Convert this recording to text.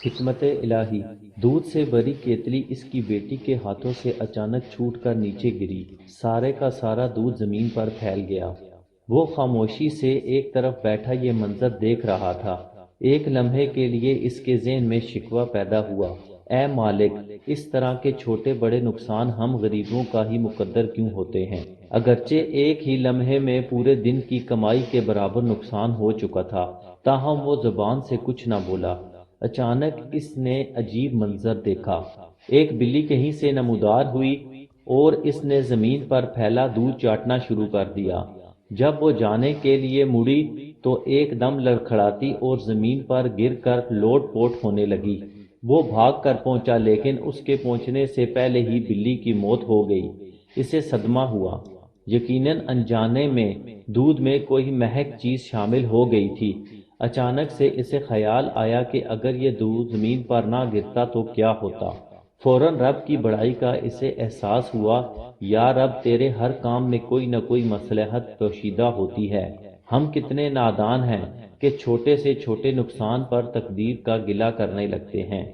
حکمت الہی۔ دودھ سے بھری کیتلی اس کی بیٹی کے ہاتھوں سے اچانک چھوٹ کر نیچے گری۔ سارے کا سارا دودھ زمین پر پھیل گیا۔ وہ خاموشی سے ایک طرف بیٹھا یہ منظر دیکھ رہا تھا۔ ایک لمحے کے لیے اس کے ذہن میں شکوہ پیدا ہوا، اے مالک، اس طرح کے چھوٹے بڑے نقصان ہم غریبوں کا ہی مقدر کیوں ہوتے ہیں؟ اگرچہ ایک ہی لمحے میں پورے دن کی کمائی کے برابر نقصان ہو چکا تھا، تاہم وہ زبان سے کچھ نہ بولا۔ اچانک اس نے عجیب منظر دیکھا۔ ایک بلی کہیں سے نمودار ہوئی اور اس نے زمین پر پھیلا دودھ چاٹنا شروع کر دیا۔ جب وہ جانے کے لیے مڑی تو ایک دم لڑکھڑاتی اور زمین پر گر کر لوٹ پوٹ ہونے لگی۔ وہ بھاگ کر پہنچا لیکن اس کے پہنچنے سے پہلے ہی بلی کی موت ہو گئی۔ اسے صدمہ ہوا، یقیناً انجانے میں دودھ میں کوئی مہک چیز شامل ہو گئی تھی۔ اچانک سے اسے خیال آیا کہ اگر یہ دودھ زمین پر نہ گرتا تو کیا ہوتا۔ فوراً رب کی بڑائی کا اسے احساس ہوا۔ یا رب، تیرے ہر کام میں کوئی نہ کوئی مصلحت پوشیدہ ہوتی ہے۔ ہم کتنے نادان ہیں کہ چھوٹے سے چھوٹے نقصان پر تقدیر کا گلہ کرنے لگتے ہیں۔